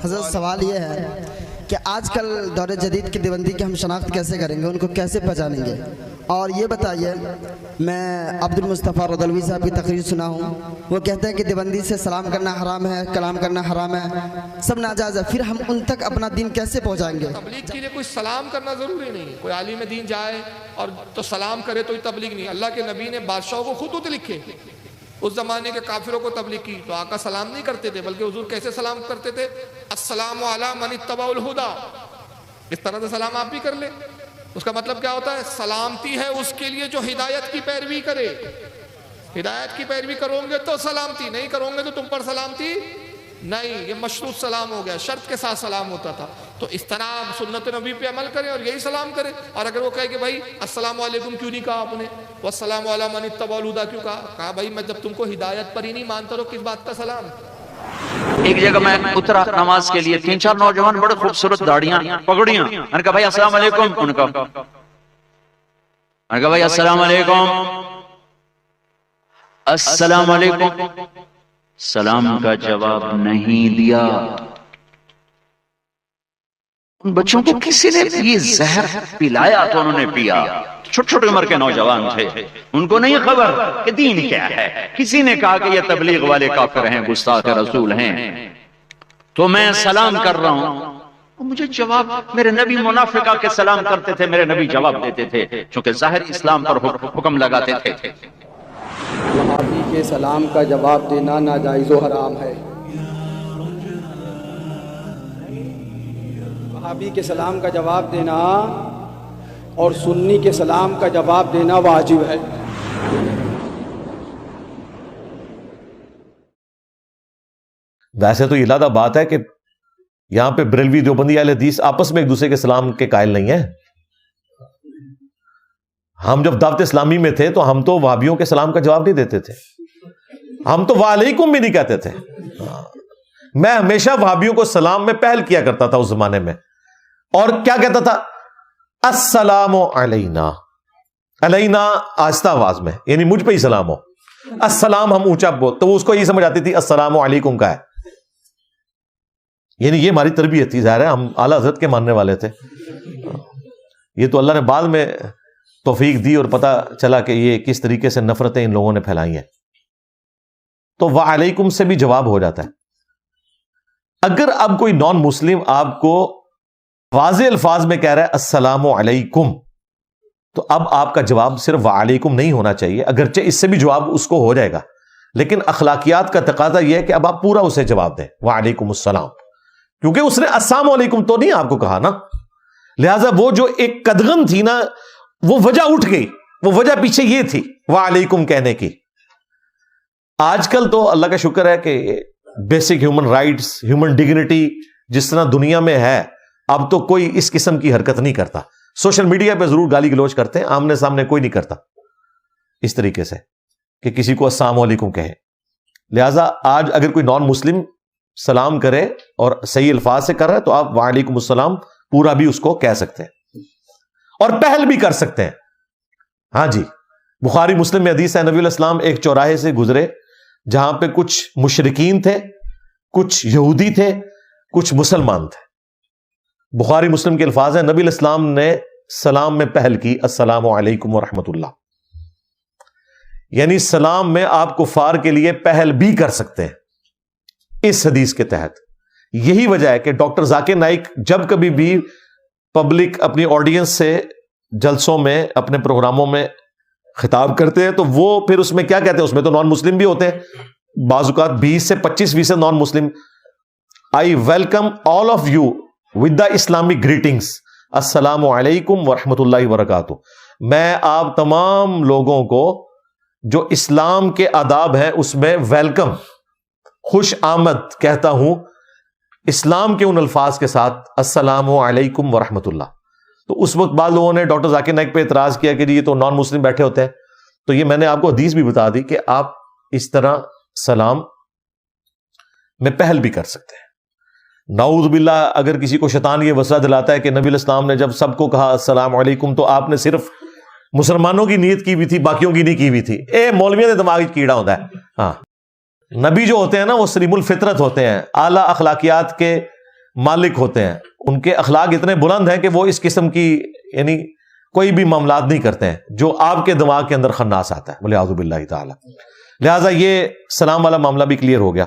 حضرت سوال یہ ہے کہ آج کل دور جدید کی دیوبندی کی ہم شناخت کیسے کریں گے، ان کو کیسے پہچانیں گے؟ اور یہ بتائیے، میں عبد المصطفیٰ رضوی صاحب کی تقریر سنا ہوں، وہ کہتے ہیں کہ دیوبندی سے سلام کرنا حرام ہے، کلام کرنا حرام ہے، سب ناجائز ہے، پھر ہم ان تک اپنا دین کیسے پہنچائیں گے؟ تبلیغ کے لیے کوئی سلام کرنا ضروری نہیں، کوئی عالم دین جائے اور تو سلام کرے تو یہ تبلیغ نہیں۔ اللہ کے نبی نے بادشاہوں کو خطوط لکھے، اس زمانے کے کافروں کو تبلیغ کی تو آقا سلام نہیں کرتے تھے، بلکہ حضور کیسے سلام کرتے تھے؟ السلام علی من اتبع الہدی، اس طرح سے سلام آپ بھی کر لیں۔ اس کا مطلب کیا ہوتا ہے؟ سلامتی ہے اس کے لیے جو ہدایت کی پیروی کرے، ہدایت کی پیروی کرو گے تو سلامتی، نہیں کرو گے تو تم پر سلامتی نہیں۔ یہ مشروط سلام ہو گیا، شرط کے ساتھ سلام ہوتا تھا۔ تو اس طرح آپ سنت نبی پہ عمل کریں اور یہی سلام کریں۔ اور اگر وہ کہے کہ بھائی السلام علیکم کیوں نہیں کہا آپ نے، والسلام علی من اتبع الہدی کیوں کہا بھائی میں جب تم کو ہدایت پر ہی نہیں مانتا تو کس بات کا سلام؟ ایک جگہ میں اترا نماز کے لیے، 3-4 نوجوان بڑے خوبصورت داڑیاں پگڑیاں، میں نے کہا بھائی السلام علیکم، ان کا میں نے کہا بھائی السلام علیکم، السلام علیکم، سلام کا جواب نہیں دیا۔ ان بچوں کو کسی نے یہ زہر پلایا تو انہوں نے پیا، چھوٹے چھوٹے عمر کے نوجوان تھے، ان کو نہیں خبر کہ دین کیا ہے۔ کسی نے کہا کہ یہ تبلیغ والے کافر ہیں، گستاخ رسول ہیں، تو میں سلام کر رہا ہوں، مجھے جواب، میرے نبی منافقہ کے سلام کرتے تھے، میرے نبی جواب دیتے تھے، چونکہ ظاہر اسلام پر حکم لگاتے تھے۔ وہابی کے سلام کا جواب دینا ناجائز و حرام ہے۔ وہابی کے سلام کا جواب دینا اور سنی کے سلام کا جواب دینا واجب ہے۔ ویسے تو یہ علیحدہ بات ہے کہ یہاں پہ بریلوی دیوبندی اہل حدیث آپس میں ایک دوسرے کے سلام کے قائل نہیں ہیں۔ ہم جب دعوت اسلامی میں تھے تو ہم تو وہابیوں کے سلام کا جواب نہیں دیتے تھے، ہم تو وعلیکم بھی نہیں کہتے تھے۔ میں ہمیشہ وہابیوں کو سلام میں پہل کیا کرتا تھا اس زمانے میں، اور کیا کہتا تھا؟ السلام علینا، علینا آہستہ آواز میں، یعنی مجھ پہ ہی سلام ہو۔ السلام ہم اونچا بول تو وہ اس کو یہ سمجھ آتی تھی السلام علیکم کا ہے، یعنی یہ ہماری تربیت تھی۔ ظاہر ہے ہم اعلیٰ حضرت کے ماننے والے تھے، یہ تو اللہ نے بعد میں توفیق دی اور پتہ چلا کہ یہ کس طریقے سے نفرتیں ان لوگوں نے پھیلائی ہیں۔ تو وعلیکم سے بھی جواب ہو جاتا ہے۔ اگر اب کوئی نان مسلم آپ کو واضح الفاظ میں کہہ رہا ہے السلام علیکم، تو اب آپ کا جواب صرف وعلیکم نہیں ہونا چاہیے، اگرچہ اس سے بھی جواب اس کو ہو جائے گا، لیکن اخلاقیات کا تقاضا یہ ہے کہ اب آپ پورا اسے جواب دیں، وعلیکم السلام، کیونکہ اس نے السلام علیکم تو نہیں آپ کو کہا نا، لہٰذا وہ جو ایک قدغن تھی نا، وہ وجہ اٹھ گئی، وہ وجہ پیچھے یہ تھی وعلیکم کہنے کی۔ آج کل تو اللہ کا شکر ہے کہ basic human rights, human dignity جس طرح دنیا میں ہے، اب تو کوئی اس قسم کی حرکت نہیں کرتا۔ سوشل میڈیا پہ ضرور گالی گلوچ کرتے ہیں، آمنے سامنے کوئی نہیں کرتا اس طریقے سے کہ کسی کو السلام علیکم کہے۔ لہٰذا آج اگر کوئی نان مسلم سلام کرے اور صحیح الفاظ سے کر رہا ہے تو آپ وعلیکم السلام پورا بھی اس کو کہہ سکتے ہیں اور پہل بھی کر سکتے ہیں۔ ہاں جی، بخاری مسلم میں حدیث ہے، نبی علیہ السلام ایک چوراہے سے گزرے جہاں پہ کچھ مشرکین تھے، کچھ یہودی تھے، کچھ مسلمان تھے۔ بخاری مسلم کے الفاظ ہیں، نبی علیہ السلام نے سلام میں پہل کی السلام علیکم ورحمۃ اللہ، یعنی سلام میں آپ کفار کے لیے پہل بھی کر سکتے ہیں اس حدیث کے تحت۔ یہی وجہ ہے کہ ڈاکٹر ذاکر نائک جب کبھی بھی پبلک اپنی آڈینس سے جلسوں میں اپنے پروگراموں میں خطاب کرتے ہیں تو وہ پھر اس میں کیا کہتے ہیں؟ اس میں تو نان مسلم بھی ہوتے ہیں، بعض اوقات 20 سے 25% نان مسلم۔ I welcome all of you with the Islamic greetings, السلام علیکم ورحمۃ اللہ وبرکاتہ۔ میں آپ تمام لوگوں کو جو اسلام کے آداب ہیں اس میں ویلکم، خوش آمد کہتا ہوں، اسلام کے ان الفاظ کے ساتھ السلام علیکم ورحمۃ اللہ۔ تو اس وقت بعض لوگوں نے ڈاکٹر ذاکر نائک پہ اعتراض کیا کہ یہ تو نان مسلم بیٹھے ہوتے ہیں، تو یہ میں نے آپ کو حدیث بھی بتا دی کہ آپ اس طرح سلام میں پہل بھی کر سکتے ہیں۔ نعوذ باللہ اگر کسی کو شیطان یہ وسوسہ دلاتا ہے کہ نبی علیہ السلام نے جب سب کو کہا السلام علیکم تو آپ نے صرف مسلمانوں کی نیت کی ہوئی تھی، باقیوں کی نہیں کی ہوئی تھی، مولویوں کے دماغ کیڑا ہوتا ہے۔ ہاں، نبی جو ہوتے ہیں نا وہ سلیم الفطرت ہوتے ہیں، اعلیٰ اخلاقیات کے مالک ہوتے ہیں ان کے اخلاق اتنے بلند ہیں کہ وہ اس قسم کی یعنی کوئی بھی معاملات نہیں کرتے ہیں جو آپ کے دماغ کے اندر خناس آتا ہے، ولیعوذ باللہ تعالی۔ لہٰذا یہ سلام والا معاملہ بھی کلیئر ہو گیا۔